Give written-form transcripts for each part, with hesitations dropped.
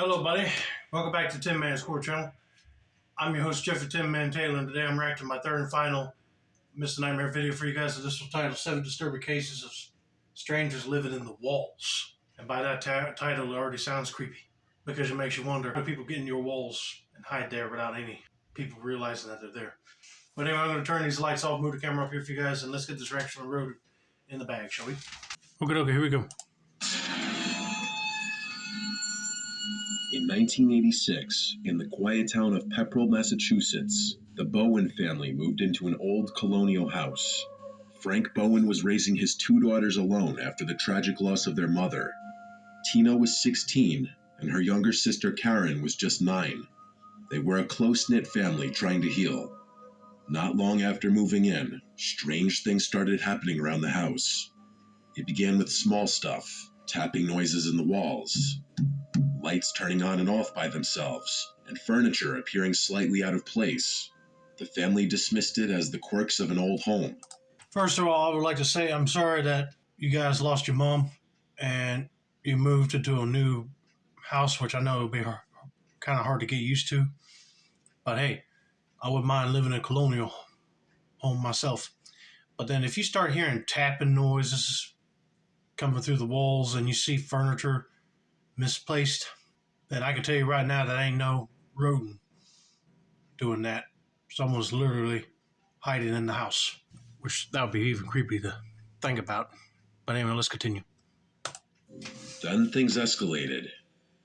Hello, buddy. Welcome back to Tin Man's Core Channel. I'm your host, Jeffrey Tin Man Taylor, and today I'm reacting to my third and final Mr. Nightmare video for you guys. So this was titled 7 Disturbing Cases of Strangers Living in the Walls. And by that title, it already sounds creepy because it makes you wonder, how do people get in your walls and hide there without any people realizing that they're there? But anyway, I'm going to turn these lights off, move the camera up here for you guys, and let's get this reaction on the road in the bag, shall we? Okay, here we go. In 1986, in the quiet town of Pepperell, Massachusetts, the Bowen family moved into an old colonial house. Frank Bowen was raising his two daughters alone after the tragic loss of their mother. Tina was 16, and her younger sister Karen was just 9. They were a close-knit family trying to heal. Not long after moving in, strange things started happening around the house. It began with small stuff, tapping noises in the walls, lights turning on and off by themselves, and furniture appearing slightly out of place. The family dismissed it as the quirks of an old home. First of all, I would like to say I'm sorry that you guys lost your mom and you moved into a new house, which I know will be kind of hard to get used to. But hey, I wouldn't mind living in a colonial home myself. But then if you start hearing tapping noises coming through the walls and you see furniture misplaced, then I can tell you right now that ain't no rodent doing that. Someone's literally hiding in the house, which that would be even creepy to think about. But anyway, let's continue. Then things escalated.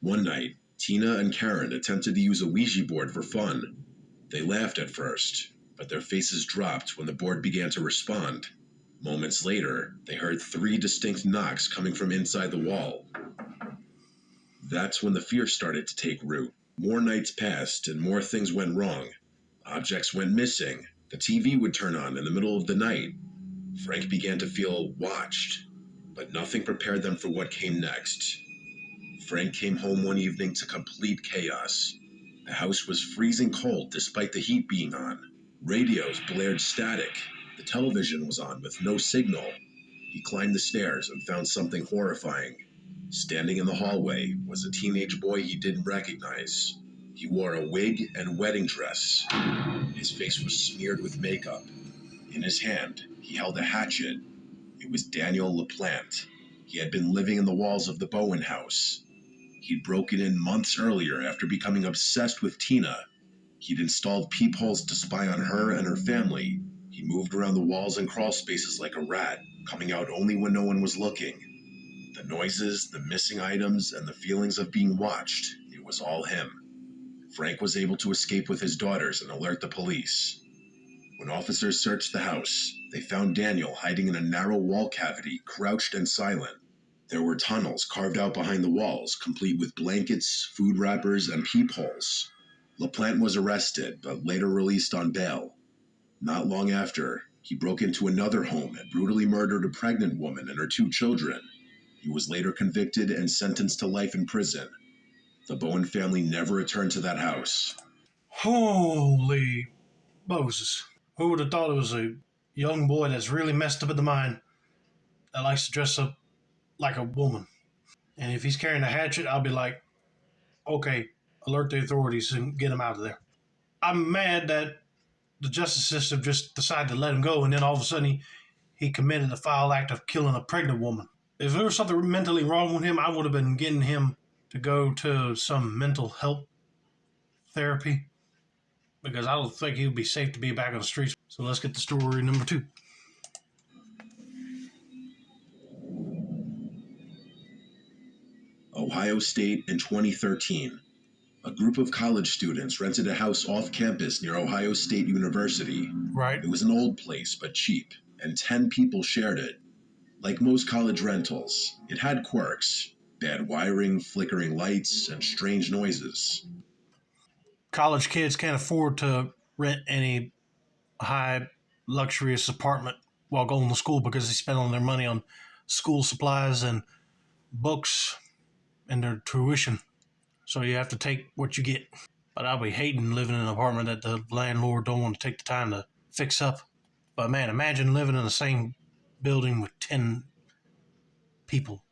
One night, Tina and Karen attempted to use a Ouija board for fun. They laughed at first, but their faces dropped when the board began to respond. Moments later, they heard 3 distinct knocks coming from inside the wall. That's when the fear started to take root. More nights passed and more things went wrong. Objects went missing. The TV would turn on in the middle of the night. Frank began to feel watched, but nothing prepared them for what came next. Frank came home one evening to complete chaos. The house was freezing cold despite the heat being on. Radios blared static. The television was on with no signal. He climbed the stairs and found something horrifying. Standing in the hallway was a teenage boy he didn't recognize. He wore a wig and wedding dress. His face was smeared with makeup. In his hand, he held a hatchet. It was Daniel LaPlante. He had been living in the walls of the Bowen house. He'd broken in months earlier after becoming obsessed with Tina. He'd installed peepholes to spy on her and her family. He moved around the walls and crawl spaces like a rat, coming out only when no one was looking. The noises, the missing items, and the feelings of being watched, it was all him. Frank was able to escape with his daughters and alert the police. When officers searched the house, they found Daniel hiding in a narrow wall cavity, crouched and silent. There were tunnels carved out behind the walls, complete with blankets, food wrappers, and peepholes. LaPlante was arrested, but later released on bail. Not long after, he broke into another home and brutally murdered a pregnant woman and her 2 children. He was later convicted and sentenced to life in prison. The Bowen family never returned to that house. Holy Moses. Who would have thought it was a young boy that's really messed up in the mind that likes to dress up like a woman? And if he's carrying a hatchet, I'll be like, okay, alert the authorities and get him out of there. I'm mad that the justice system just decided to let him go, and then all of a sudden he committed the foul act of killing a pregnant woman. If there was something mentally wrong with him, I would have been getting him to go to some mental health therapy, because I don't think he would be safe to be back on the streets. So let's get to story number 2. Ohio State in 2013. A group of college students rented a house off campus near Ohio State University. Right. It was an old place, but cheap, and 10 people shared it. Like most college rentals, it had quirks: bad wiring, flickering lights, and strange noises. College kids can't afford to rent any high luxurious apartment while going to school because they spend all their money on school supplies and books and their tuition. So you have to take what you get. But I'll be hating living in an apartment that the landlord don't want to take the time to fix up. But man, imagine living in the same building with 10 people.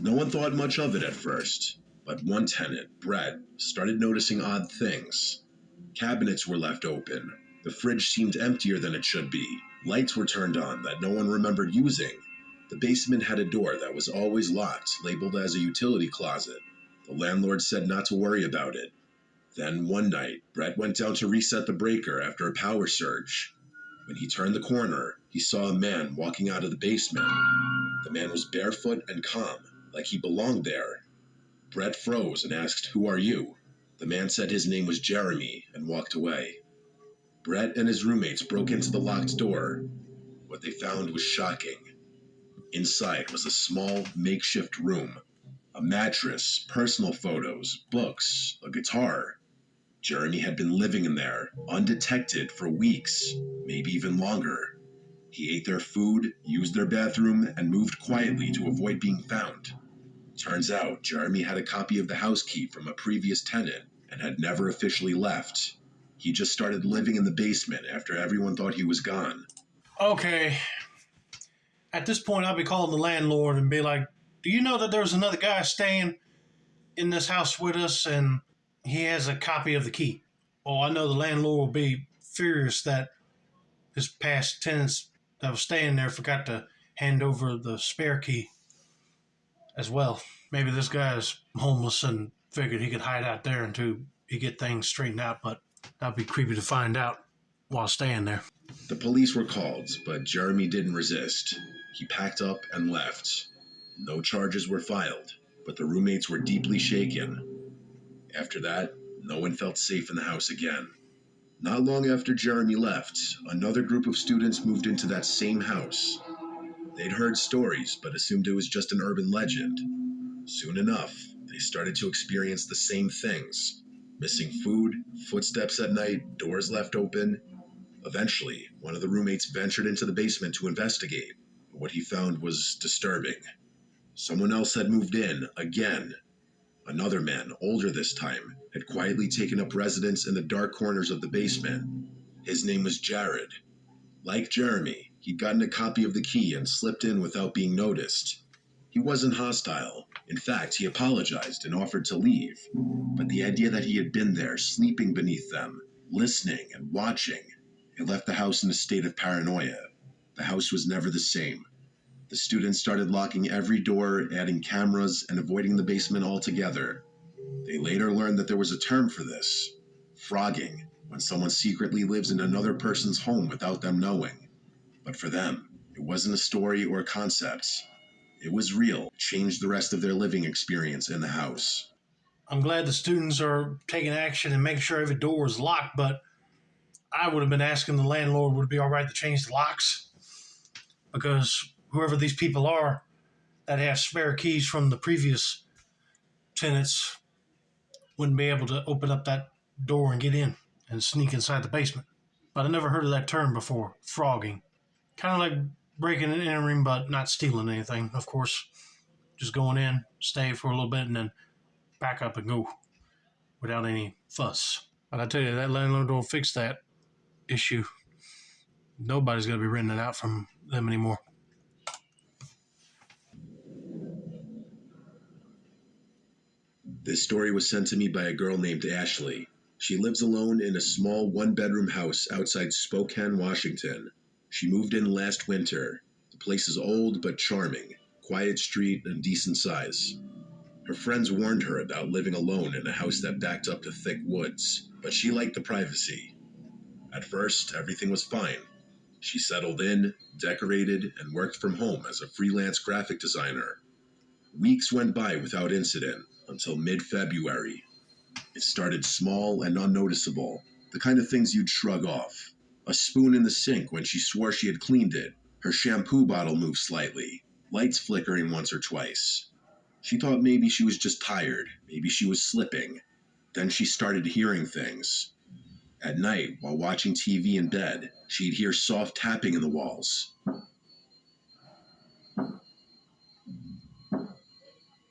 No one thought much of it at first. But one tenant, Brett, started noticing odd things. Cabinets were left open. The fridge seemed emptier than it should be. Lights were turned on that no one remembered using. The basement had a door that was always locked, labeled as a utility closet. The landlord said not to worry about it. Then one night, Brett went down to reset the breaker after a power surge. When he turned the corner, he saw a man walking out of the basement. The man was barefoot and calm, like he belonged there. Brett froze and asked, "Who are you?" The man said his name was Jeremy and walked away. Brett and his roommates broke into the locked door. What they found was shocking. Inside was a small, makeshift room. A mattress, personal photos, books, a guitar. Jeremy had been living in there, undetected, for weeks, maybe even longer. He ate their food, used their bathroom, and moved quietly to avoid being found. Turns out, Jeremy had a copy of the house key from a previous tenant and had never officially left. He just started living in the basement after everyone thought he was gone. Okay. At this point, I'll be calling the landlord and be like, "Do you know that there's another guy staying in this house with us and he has a copy of the key?" Oh, I know the landlord will be furious that his past tenants that was staying there forgot to hand over the spare key as well. Maybe this guy is homeless and figured he could hide out there until he get things straightened out, but that'd be creepy to find out while staying there. The police were called, but Jeremy didn't resist. He packed up and left. No charges were filed, but the roommates were deeply shaken. After that, no one felt safe in the house again. Not long after Jeremy left, another group of students moved into that same house. They'd heard stories, but assumed it was just an urban legend. Soon enough, they started to experience the same things. Missing food, footsteps at night, doors left open. Eventually, one of the roommates ventured into the basement to investigate. What he found was disturbing. Someone else had moved in, again. Another man, older this time, had quietly taken up residence in the dark corners of the basement. His name was Jared. Like Jeremy, he'd gotten a copy of the key and slipped in without being noticed. He wasn't hostile. In fact, he apologized and offered to leave. But the idea that he had been there, sleeping beneath them, listening and watching, it left the house in a state of paranoia. The house was never the same. The students started locking every door, adding cameras, and avoiding the basement altogether. They later learned that there was a term for this: frogging, when someone secretly lives in another person's home without them knowing. But for them, it wasn't a story or a concept. It was real. It changed the rest of their living experience in the house. I'm glad the students are taking action and making sure every door is locked, but I would have been asking the landlord, would it be all right to change the locks? Because whoever these people are that have spare keys from the previous tenants wouldn't be able to open up that door and get in and sneak inside the basement. But I never heard of that term before, frogging. Kind of like breaking and entering, but not stealing anything, of course. Just going in, stay for a little bit, and then back up and go without any fuss. But I tell you, that landlord will fix that issue. Nobody's going to be renting it out from them anymore. This story was sent to me by a girl named Ashley. She lives alone in a small one-bedroom house outside Spokane, Washington. She moved in last winter. The place is old but charming, quiet street and decent size. Her friends warned her about living alone in a house that backed up to thick woods, but she liked the privacy. At first, everything was fine. She settled in, decorated, and worked from home as a freelance graphic designer. Weeks went by without incident, until mid-February. It started small and unnoticeable, the kind of things you'd shrug off. A spoon in the sink when she swore she had cleaned it. Her shampoo bottle moved slightly, lights flickering once or twice. She thought maybe she was just tired, maybe she was slipping. Then she started hearing things. At night, while watching TV in bed, she'd hear soft tapping in the walls.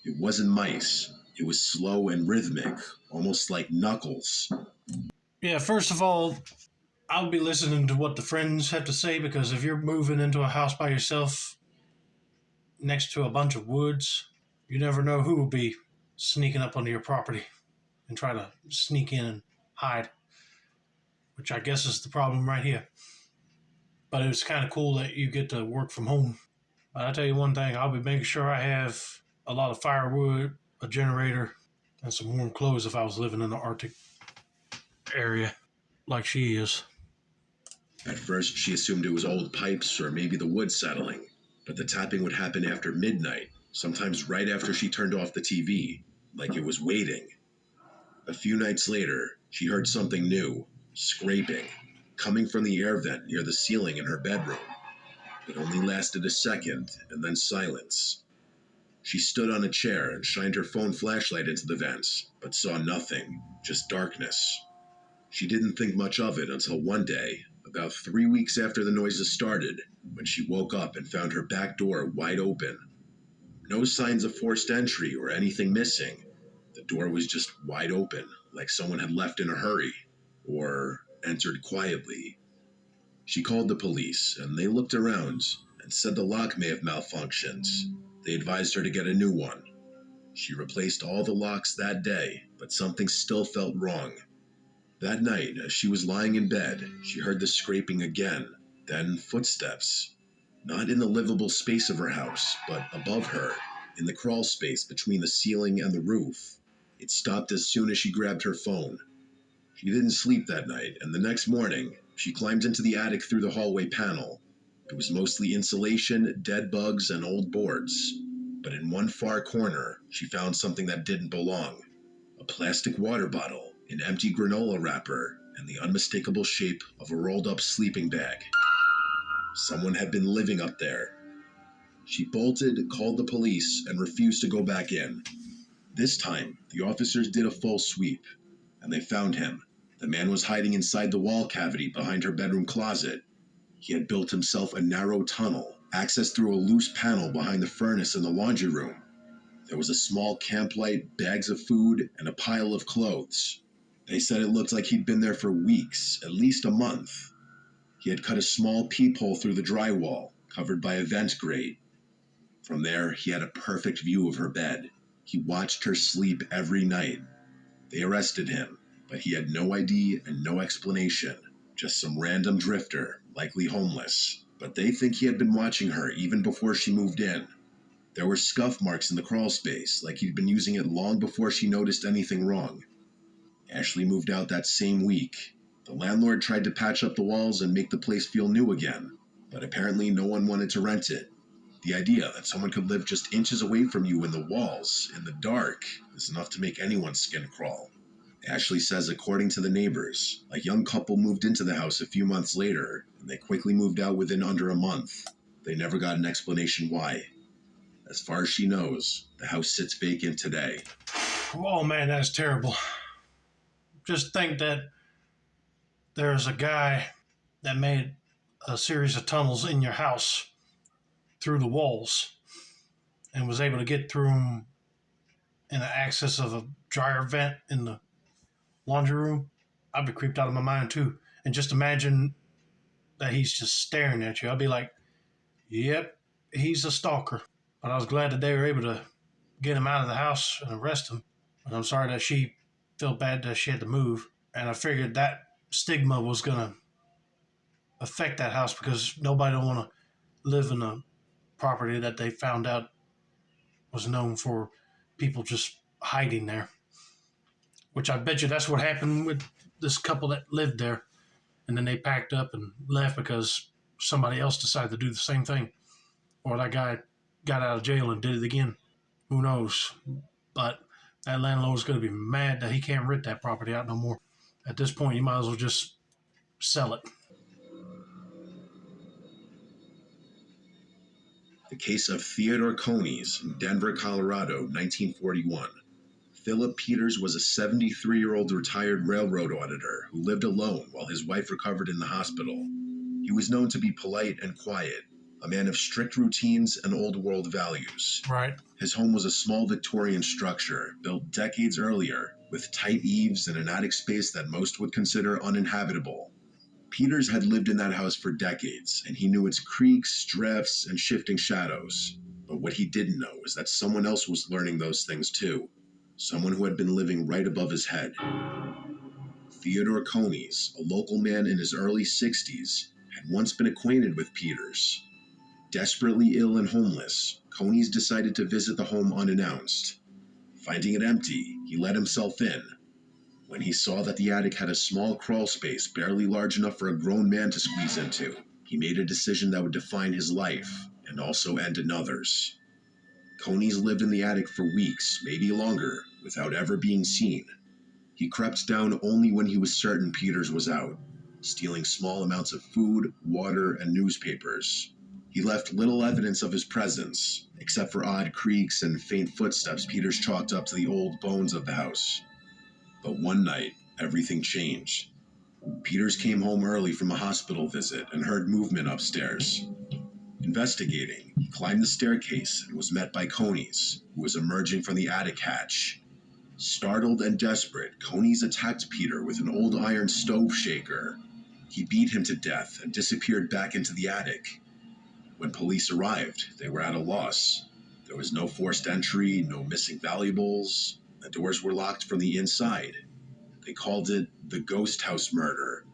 It wasn't mice. It was slow and rhythmic, almost like knuckles. Yeah, first of all, I'll be listening to what the friends have to say, because if you're moving into a house by yourself next to a bunch of woods, you never know who will be sneaking up onto your property and try to sneak in and hide, which I guess is the problem right here. But it was kind of cool that you get to work from home. But I tell you one thing, I'll be making sure I have a lot of firewood, a generator, and some warm clothes if I was living in the Arctic area like she is. At first, she assumed it was old pipes or maybe the wood settling, but the tapping would happen after midnight, sometimes right after she turned off the TV, like it was waiting. A few nights later, she heard something new, scraping, coming from the air vent near the ceiling in her bedroom. It only lasted a second, and then silence. She stood on a chair and shined her phone flashlight into the vents, but saw nothing, just darkness. She didn't think much of it until one day, about 3 weeks after the noises started, when she woke up and found her back door wide open. No signs of forced entry or anything missing. The door was just wide open, like someone had left in a hurry, or entered quietly. She called the police, and they looked around and said the lock may have malfunctioned. They advised her to get a new one. She replaced all the locks that day, but something still felt wrong. That night, as she was lying in bed, she heard the scraping again, then footsteps. Not in the livable space of her house, but above her, in the crawl space between the ceiling and the roof. It stopped as soon as she grabbed her phone. She didn't sleep that night, and the next morning, she climbed into the attic through the hallway panel. It was mostly insulation, dead bugs, and old boards. But in one far corner, she found something that didn't belong. A plastic water bottle, an empty granola wrapper, and the unmistakable shape of a rolled-up sleeping bag. Someone had been living up there. She bolted, called the police, and refused to go back in. This time, the officers did a full sweep, and they found him. The man was hiding inside the wall cavity behind her bedroom closet. He had built himself a narrow tunnel, accessed through a loose panel behind the furnace in the laundry room. There was a small camp light, bags of food, and a pile of clothes. They said it looked like he'd been there for weeks, at least a month. He had cut a small peephole through the drywall, covered by a vent grate. From there, he had a perfect view of her bed. He watched her sleep every night. They arrested him, but he had no ID and no explanation. Just some random drifter, likely homeless. But they think he had been watching her even before she moved in. There were scuff marks in the crawl space, like he'd been using it long before she noticed anything wrong. Ashley moved out that same week. The landlord tried to patch up the walls and make the place feel new again, but apparently no one wanted to rent it. The idea that someone could live just inches away from you in the walls, in the dark, is enough to make anyone's skin crawl. Ashley says according to the neighbors, a young couple moved into the house a few months later, and they quickly moved out within under a month. They never got an explanation why. As far as she knows, the house sits vacant today. Oh man, that's terrible. Just think that there's a guy that made a series of tunnels in your house through the walls and was able to get through them in the access of a dryer vent in the laundry room. I'd be creeped out of my mind too. And just imagine that he's just staring at you. I'd be like, yep, he's a stalker. But I was glad that they were able to get him out of the house and arrest him. But I'm sorry that she felt bad that she had to move. And I figured that stigma was going to affect that house because nobody don't want to live in a property that they found out was known for people just hiding there. Which I bet you that's what happened with this couple that lived there. And then they packed up and left because somebody else decided to do the same thing. Or that guy got out of jail and did it again. Who knows? But that landlord's going to be mad that he can't rent that property out no more. At this point, you might as well just sell it. The case of Theodore Coneys in Denver, Colorado, 1941. Philip Peters was a 73-year-old retired railroad auditor who lived alone while his wife recovered in the hospital. He was known to be polite and quiet, a man of strict routines and old-world values. Right. His home was a small Victorian structure built decades earlier, with tight eaves and an attic space that most would consider uninhabitable. Peters had lived in that house for decades, and he knew its creaks, drifts, and shifting shadows. But what he didn't know was that someone else was learning those things too. someone who had been living right above his head. Theodore Conies, a local man in his early 60s, had once been acquainted with Peters. Desperately ill and homeless, Conies decided to visit the home unannounced. Finding it empty, he let himself in. When he saw that the attic had a small crawl space barely large enough for a grown man to squeeze into, he made a decision that would define his life and also end another's. Conies lived in the attic for weeks, maybe longer, without ever being seen. He crept down only when he was certain Peters was out, stealing small amounts of food, water, and newspapers. He left little evidence of his presence, except for odd creaks and faint footsteps Peters chalked up to the old bones of the house. But one night, everything changed. Peters came home early from a hospital visit and heard movement upstairs. Investigating, he climbed the staircase and was met by Conies, who was emerging from the attic hatch. Startled and desperate, Conies attacked Peter with an old iron stove shaker. He beat him to death and disappeared back into the attic. When police arrived, they were at a loss. There was no forced entry, no missing valuables. The doors were locked from the inside. They called it the Ghost House Murder.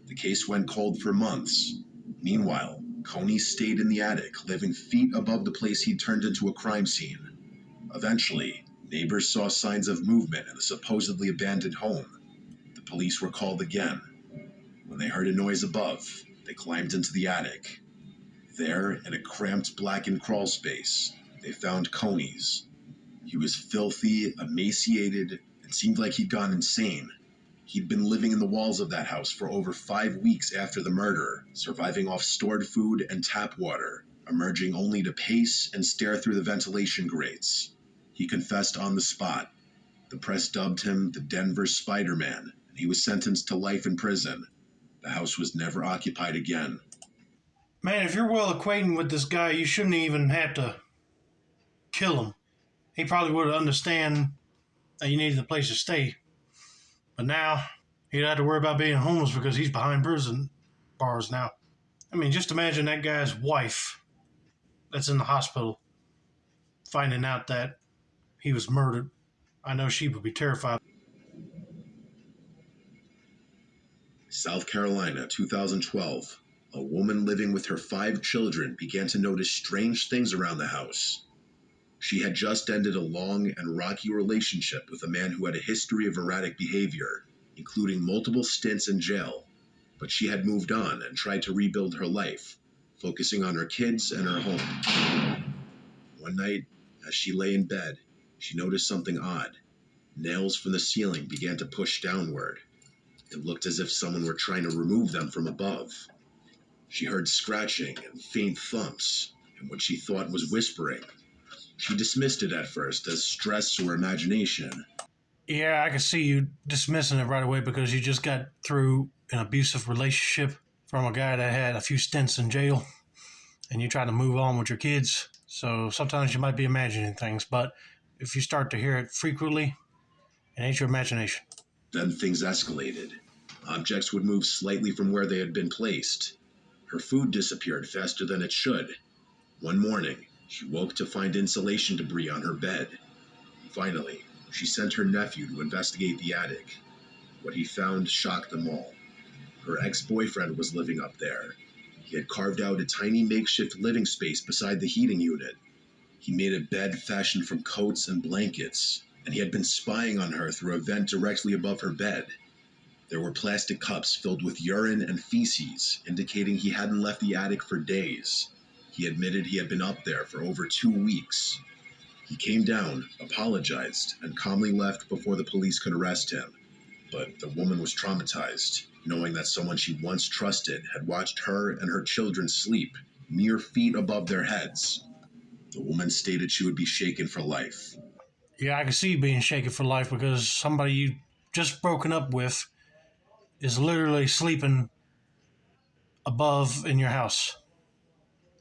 The case went cold for months. Meanwhile, Conies stayed in the attic, living feet above the place he'd turned into a crime scene. Eventually, neighbors saw signs of movement in the supposedly abandoned home. The police were called again. When they heard a noise above, they climbed into the attic. There, in a cramped blackened crawl space, they found Conies. He was filthy, emaciated, and seemed like he'd gone insane. He'd been living in the walls of that house for over 5 weeks after the murder, surviving off stored food and tap water, emerging only to pace and stare through the ventilation grates. He confessed on the spot. The press dubbed him the Denver Spider-Man, and he was sentenced to life in prison. The house was never occupied again. Man, if you're well acquainted with this guy, you shouldn't even have to kill him. He probably would understand that you needed a place to stay. But now, he'd have to worry about being homeless because he's behind prison bars now. I mean, just imagine that guy's wife that's in the hospital finding out that he was murdered. I know she would be terrified. South Carolina, 2012. A woman living with her 5 children began to notice strange things around the house. She had just ended a long and rocky relationship with a man who had a history of erratic behavior, including multiple stints in jail. But she had moved on and tried to rebuild her life, focusing on her kids and her home. One night, as she lay in bed, she noticed something odd. Nails from the ceiling began to push downward. It looked as if someone were trying to remove them from above. She heard scratching and faint thumps, and what she thought was whispering. She dismissed it at first as stress or imagination. Yeah, I can see you dismissing it right away because you just got through an abusive relationship from a guy that had a few stints in jail and you try to move on with your kids. So sometimes you might be imagining things, but if you start to hear it frequently, it ain't your imagination. Then things escalated. Objects would move slightly from where they had been placed. Her food disappeared faster than it should. One morning, she woke to find insulation debris on her bed. Finally, she sent her nephew to investigate the attic. What he found shocked them all. Her ex-boyfriend was living up there. He had carved out a tiny makeshift living space beside the heating unit. He made a bed fashioned from coats and blankets, and he had been spying on her through a vent directly above her bed. There were plastic cups filled with urine and feces, indicating he hadn't left the attic for days. He admitted he had been up there for over 2 weeks. He came down, apologized, and calmly left before the police could arrest him. But the woman was traumatized, knowing that someone she once trusted had watched her and her children sleep, mere feet above their heads. The woman stated she would be shaken for life. Yeah, I can see you being shaken for life because somebody you just broken up with is literally sleeping above in your house,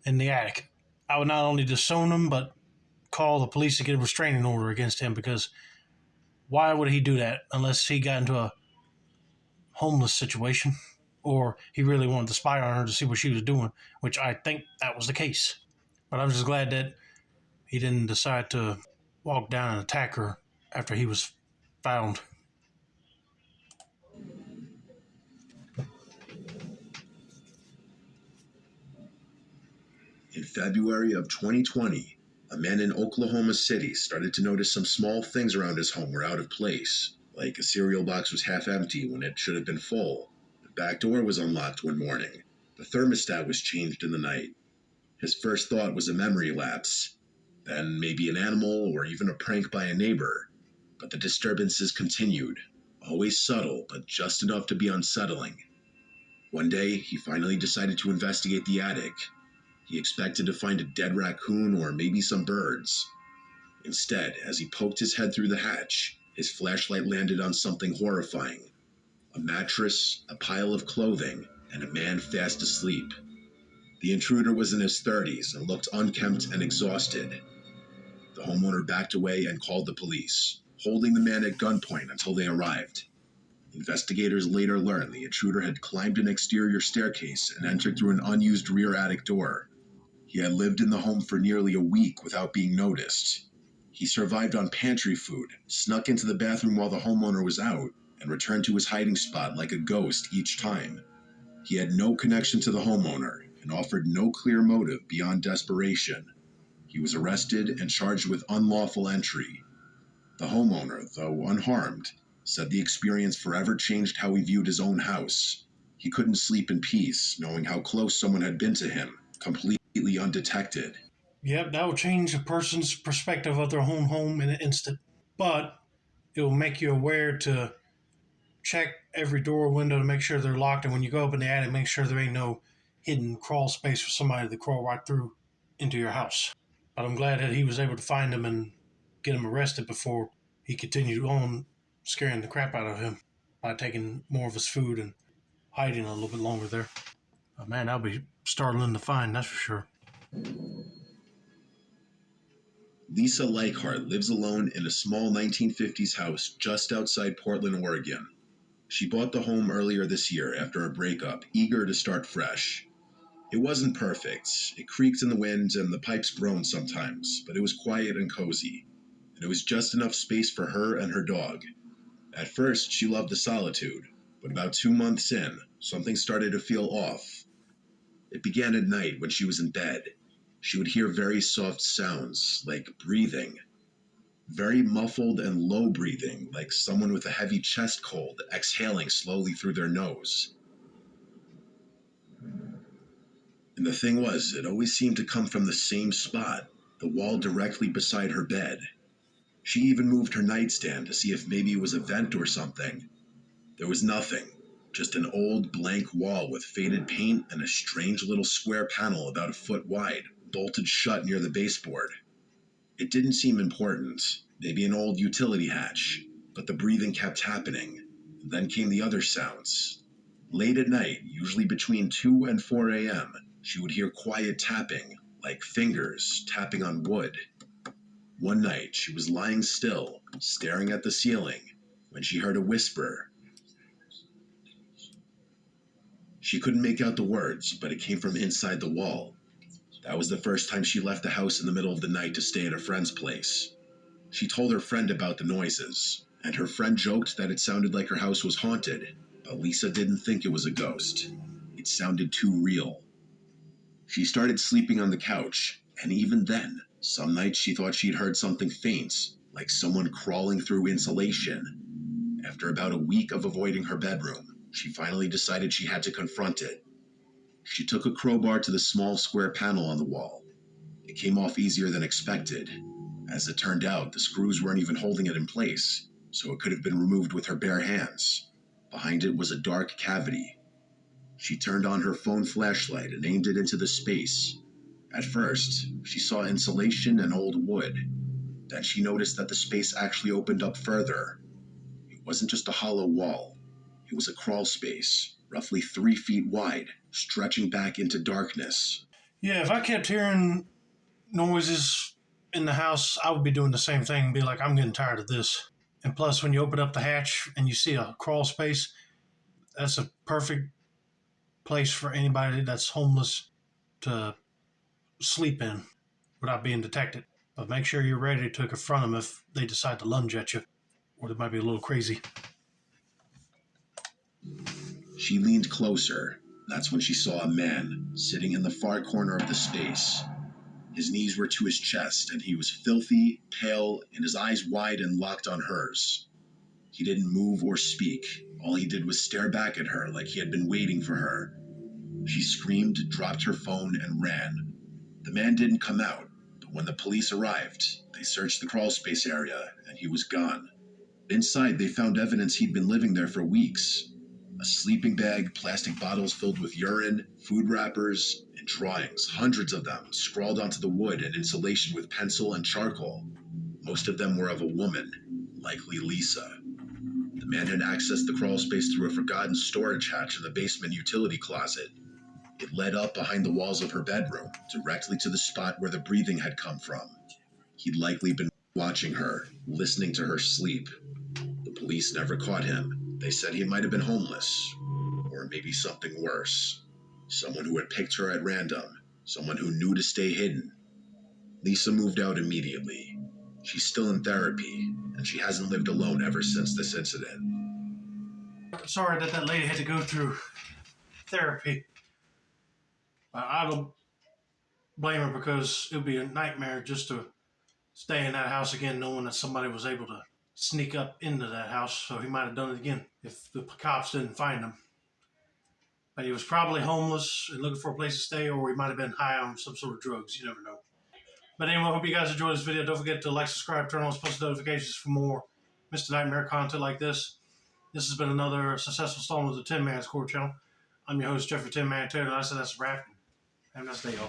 in the attic. I would not only disown him, but call the police to get a restraining order against him because why would he do that unless he got into a homeless situation or he really wanted to spy on her to see what she was doing, which I think that was the case. But I'm just glad that he didn't decide to walk down and attack her after he was found. In February of 2020, a man in Oklahoma City started to notice some small things around his home were out of place, like a cereal box was half empty when it should have been full, the back door was unlocked one morning, the thermostat was changed in the night. His first thought was a memory lapse, then maybe an animal or even a prank by a neighbor. But the disturbances continued, always subtle, but just enough to be unsettling. One day, he finally decided to investigate the attic. He expected to find a dead raccoon or maybe some birds. Instead, as he poked his head through the hatch, his flashlight landed on something horrifying: a mattress, a pile of clothing, and a man fast asleep. The intruder was in his 30s and looked unkempt and exhausted. The homeowner backed away and called the police, holding the man at gunpoint until they arrived. Investigators later learned the intruder had climbed an exterior staircase and entered through an unused rear attic door. He had lived in the home for nearly a week without being noticed. He survived on pantry food, snuck into the bathroom while the homeowner was out, and returned to his hiding spot like a ghost each time. He had no connection to the homeowner and offered no clear motive beyond desperation. He was arrested and charged with unlawful entry. The homeowner, though unharmed, said the experience forever changed how he viewed his own house. He couldn't sleep in peace, knowing how close someone had been to him, completely undetected. Yep, that will change a person's perspective of their home in an instant. But it will make you aware to check every door window to make sure they're locked. And when you go up in the attic, make sure there ain't no hidden crawl space for somebody to crawl right through into your house. But I'm glad that he was able to find him and get him arrested before he continued on scaring the crap out of him by taking more of his food and hiding a little bit longer there. But man, that'll be startling to find, that's for sure. Lisa Leichhardt lives alone in a small 1950s house just outside Portland, Oregon. She bought the home earlier this year after a breakup, eager to start fresh. It wasn't perfect. It creaked in the wind and the pipes groaned sometimes, but it was quiet and cozy. And it was just enough space for her and her dog. At first, she loved the solitude, but about 2 months in, something started to feel off. It began at night when she was in bed. She would hear very soft sounds, like breathing. Very muffled and low breathing, like someone with a heavy chest cold exhaling slowly through their nose. And the thing was, it always seemed to come from the same spot, the wall directly beside her bed. She even moved her nightstand to see if maybe it was a vent or something. There was nothing, just an old blank wall with faded paint and a strange little square panel about a foot wide, bolted shut near the baseboard. It didn't seem important, maybe an old utility hatch, but the breathing kept happening. And then came the other sounds. Late at night, usually between 2 and 4 a.m., she would hear quiet tapping, like fingers tapping on wood. One night, she was lying still, staring at the ceiling, when she heard a whisper. She couldn't make out the words, but it came from inside the wall. That was the first time she left the house in the middle of the night to stay at a friend's place. She told her friend about the noises, and her friend joked that it sounded like her house was haunted, but Lisa didn't think it was a ghost. It sounded too real. She started sleeping on the couch, and even then, some nights she thought she'd heard something faint, like someone crawling through insulation. After about a week of avoiding her bedroom, she finally decided she had to confront it. She took a crowbar to the small square panel on the wall. It came off easier than expected. As it turned out, the screws weren't even holding it in place, so it could have been removed with her bare hands. Behind it was a dark cavity. She turned on her phone flashlight and aimed it into the space. At first, she saw insulation and old wood. Then she noticed that the space actually opened up further. It wasn't just a hollow wall. It was a crawl space, roughly 3 feet wide, stretching back into darkness. Yeah, if I kept hearing noises in the house, I would be doing the same thing and be like, I'm getting tired of this. And plus, when you open up the hatch and you see a crawl space, that's a perfect place for anybody that's homeless to sleep in without being detected. But make sure you're ready to confront them if they decide to lunge at you, or they might be a little crazy. She leaned closer. That's when she saw a man sitting in the far corner of the space. His knees were to his chest, and he was filthy, pale, and his eyes wide and locked on hers. He didn't move or speak. All he did was stare back at her like he had been waiting for her. She screamed, dropped her phone, and ran. The man didn't come out, but when the police arrived, they searched the crawlspace area, and he was gone. Inside, they found evidence he'd been living there for weeks. A sleeping bag, plastic bottles filled with urine, food wrappers, and drawings, hundreds of them, scrawled onto the wood and insulation with pencil and charcoal. Most of them were of a woman, likely Lisa. The man had accessed the crawlspace through a forgotten storage hatch in the basement utility closet. It led up behind the walls of her bedroom, directly to the spot where the breathing had come from. He'd likely been watching her, listening to her sleep. The police never caught him. They said he might have been homeless, or maybe something worse. Someone who had picked her at random, someone who knew to stay hidden. Lisa moved out immediately. She's still in therapy, and she hasn't lived alone ever since this incident. Sorry that lady had to go through therapy. I don't blame her, because it would be a nightmare just to stay in that house again, knowing that somebody was able to sneak up into that house, so he might have done it again if the cops didn't find him. But he was probably homeless and looking for a place to stay, or he might have been high on some sort of drugs. You never know. But anyway, I hope you guys enjoyed this video. Don't forget to like, subscribe, turn on post notifications for more Mr. Nightmare content like this. This has been another successful installment of the Tin Man's Court channel. I'm your host, Jeffrey Tin Man Taylor, and I said that's a wrap. Have a nice day, y'all.